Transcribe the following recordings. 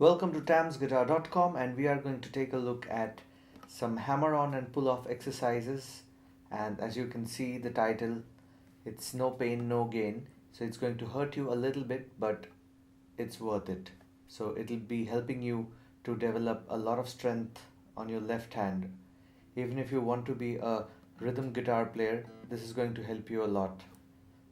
Welcome to Tamsguitar.com, and we are going to take a look at some hammer on and pull off exercises. And as you can see the title, it's no pain no gain, so it's going to hurt you a little bit, but it's worth it. So it'll be helping you to develop a lot of strength on your left hand. Even if you want to be a rhythm guitar player, this is going to help you a lot.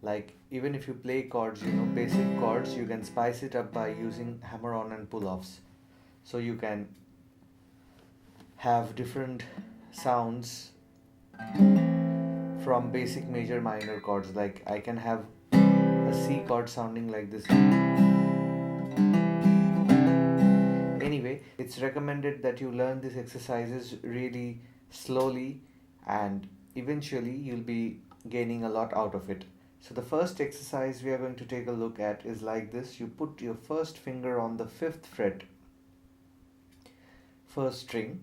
Like, even if you play chords, basic chords, you can spice it up by using hammer on and pull offs. So you can have different sounds from basic major minor chords. Like, I can have a C chord sounding like this. Anyway, it's recommended that you learn these exercises really slowly, and eventually you'll be gaining a lot out of it. So the first exercise we are going to take a look at is like this. You put your first finger on the 5th fret, first string,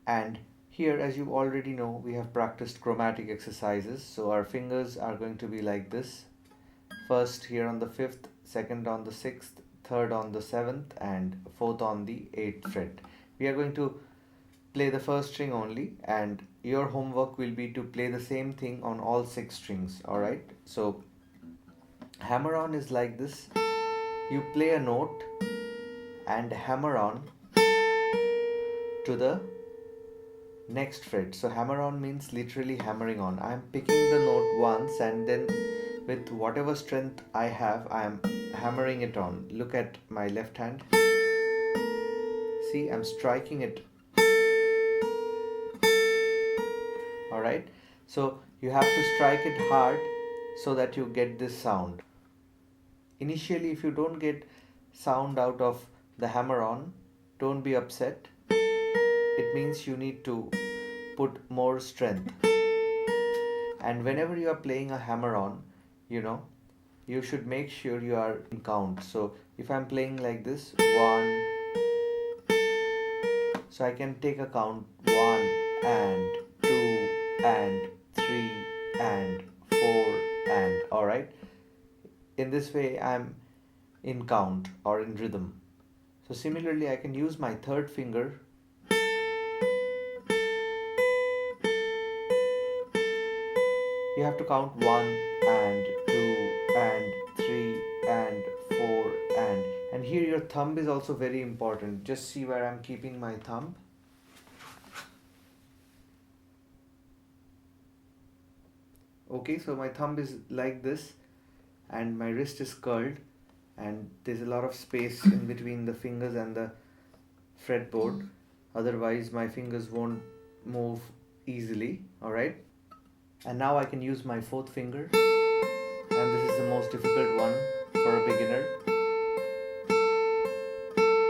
and here, as you already know, we have practiced chromatic exercises. So our fingers are going to be like this. First here on the 5th, second on the 6th, third on the 7th, and fourth on the 8th fret. We are going to play the first string only, and your homework will be to play the same thing on all 6 strings. Alright, so hammer on is like this. You play a note and hammer on to the next fret. So hammer on means literally hammering on. I am picking the note once, and then with whatever strength I have, I am hammering it on. Look at my left hand. See, I'm striking it. Alright, so you have to strike it hard so that you get this sound. Initially, if you don't get sound out of the hammer on, don't be upset. It means you need to put more strength. And whenever you are playing a hammer on, you should make sure you are in count. So if I'm playing like this, 1, so I can take a count 1 and 2 and 3 and 4 and, alright. In this way I'm in count or in rhythm. So similarly, I can use my third finger. You have to count 1 and 2 and 3 and 4 and here your thumb is also very important. Just see where I'm keeping my thumb. Okay, so my thumb is like this and my wrist is curled, and there's a lot of space in between the fingers and the fretboard. Otherwise my fingers won't move easily. Alright, and now I can use my fourth finger, and this is the most difficult one for a beginner.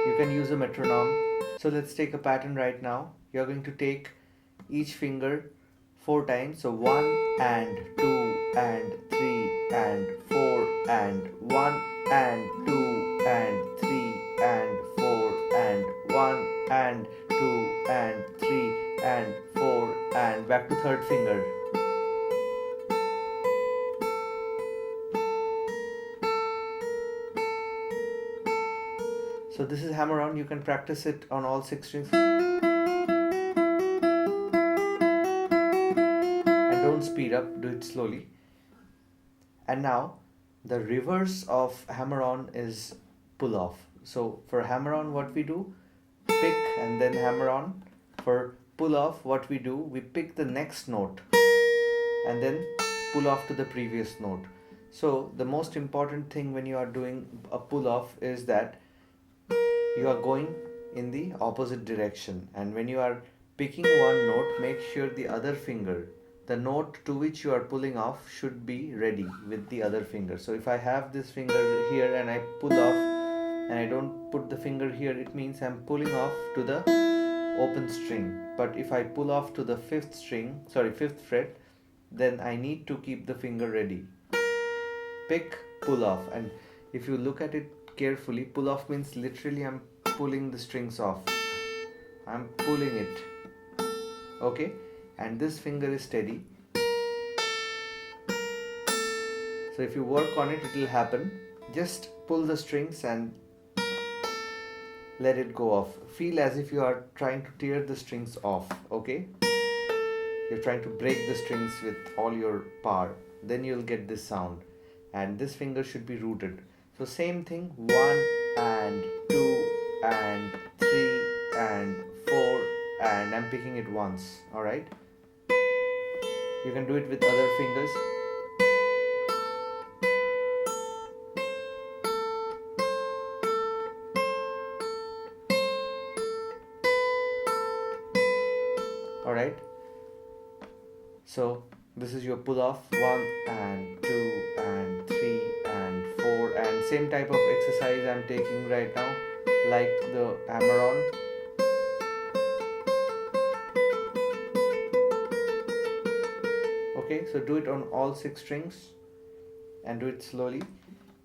You can use a metronome. So let's take a pattern right now. You're going to take each finger 4 times. So 1 and 2 and 3 and 4 and 1 and 2 and 3 and 4 and 1 and 2 and 3 and 4 and back to third finger. So this is hammer on. You can practice it on all 6 strings. And don't speed up, do it slowly. And now the reverse of hammer on is pull off. So for hammer on, what we do, pick and then hammer on. For pull off, what we do, we pick the next note and then pull off to the previous note. So the most important thing when you are doing a pull off is that you are going in the opposite direction, and when you are picking one note, make sure the other finger, the note to which you are pulling off, should be ready with the other finger. So if I have this finger here and I pull off and I don't put the finger here, it means I'm pulling off to the open string. But if I pull off to the 5th fret, then I need to keep the finger ready. Pick, pull off, and if you look at it carefully, pull off means literally I'm pulling the strings off. I'm pulling it. Okay, and this finger is steady. So if you work on it, it will happen. Just pull the strings and let it go off. Feel as if you are trying to tear the strings off, okay? You're trying to break the strings with all your power. Then you'll get this sound. And this finger should be rooted. So same thing, 1 and 2 and 3 and 4, and I'm picking it once, alright? You can do it with other fingers. Alright, so this is your pull off, 1 and 2 and 3 and 4, and same type of exercise I'm taking right now, like the hammer on. Okay, so do it on all 6 strings and do it slowly.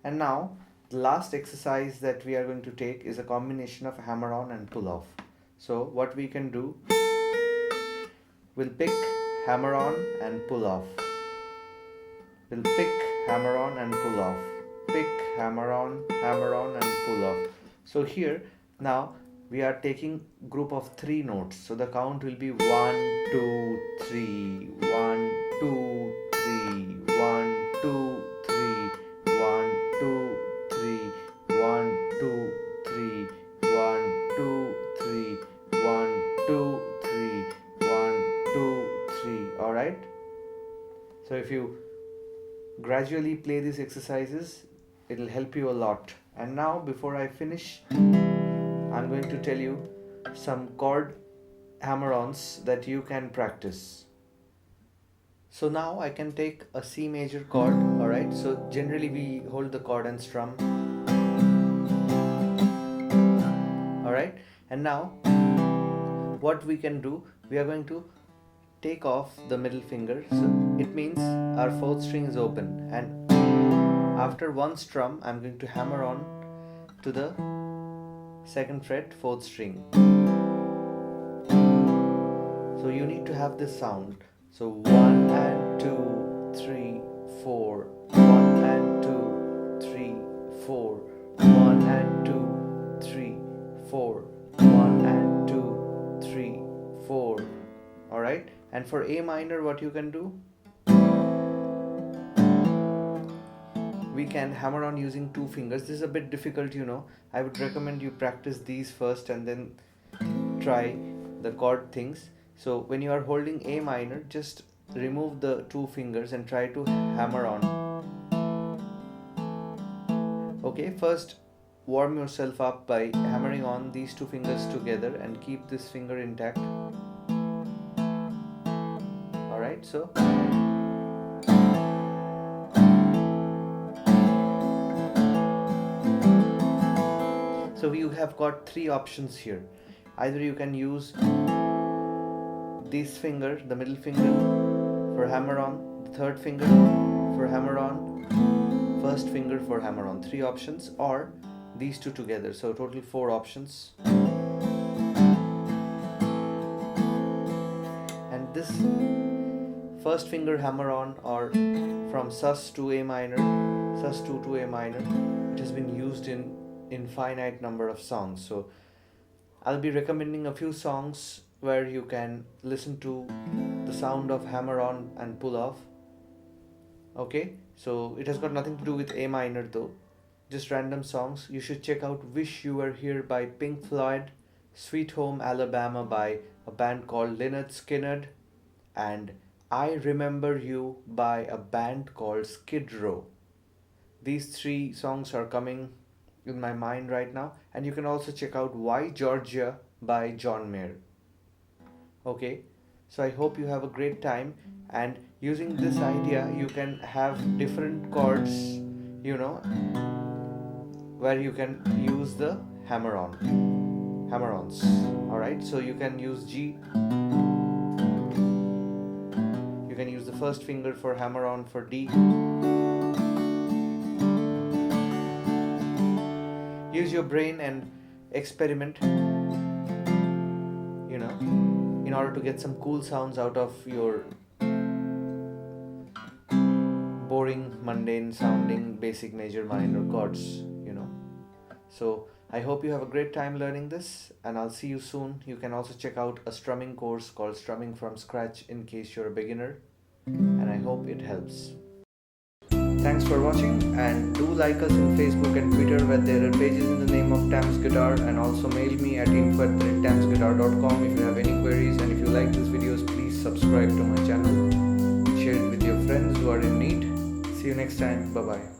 And now the last exercise that we are going to take is a combination of hammer on and pull off. So what we can do, we'll pick hammer on and pull off. We'll pick hammer on and pull off. Pick hammer on and pull off. So here now we are taking group of 3 notes. So the count will be 1, 2, 3, 1, 2, 3, 1, 2, 3, 1, 2, 3, 1, 2, 3, 1, 2, 3, 1, 2, 3, 1, 2, 3. Alright? So if you gradually play these exercises, it'll help you a lot. And now before I finish, I'm going to tell you some chord hammer-ons that you can practice. So now I can take a C major chord, alright? So generally we hold the chord and strum. Alright? And now what we can do, we are going to take off the middle finger. So it means our 4th string is open, and after one strum I'm going to hammer on to the 2nd fret 4th string. So you need to have this sound. So 1 and 2, 3, 4, 1 and 2, 3, 4, 1 and 2, 3, 4, 1 and 2, 3, 4. Alright? And for A minor, what you can do? We can hammer on using 2 fingers. This is a bit difficult, you know. I would recommend you practice these first and then try the chord things. So when you are holding A minor, just remove the 2 fingers and try to hammer on. Okay, first warm yourself up by hammering on these 2 fingers together and keep this finger intact. Alright, so you have got 3 options here. Either you can use this finger, the middle finger, for hammer on, the 3rd finger for hammer on, 1st finger for hammer on. 3 options, or these 2 together. So total 4 options. And this 1st finger hammer on, or from sus to A minor, sus 2 to A minor, it has been used in infinite number of songs. So I'll be recommending a few songs where you can listen to the sound of hammer on and pull off. Okay, so it has got nothing to do with A minor though, just random songs. You should check out Wish You Were Here by Pink Floyd, Sweet Home Alabama by a band called Lynyrd Skynyrd, and I Remember You by a band called Skid Row. These 3 songs are coming in my mind right now. And you can also check out Why Georgia by John Mayer. Okay, so I hope you have a great time, and using this idea you can have different chords, you know, where you can use the hammer-ons. Alright, so you can use G, you can use the 1st finger for hammer-on for D. Use your brain and experiment, you know, in order to get some cool sounds out of your boring, mundane sounding basic major minor chords, you know. So I hope you have a great time learning this, and I'll see you soon. You can also check out a strumming course called Strumming from Scratch in case you're a beginner, and I hope it helps. Thanks for watching, and do like us in Facebook and Twitter where there are pages in the name of Tamsguitar, and also mail me at info@tamsguitar.com if you have any queries. And if you like these videos, please subscribe to my channel, share it with your friends who are in need. See you next time. Bye bye.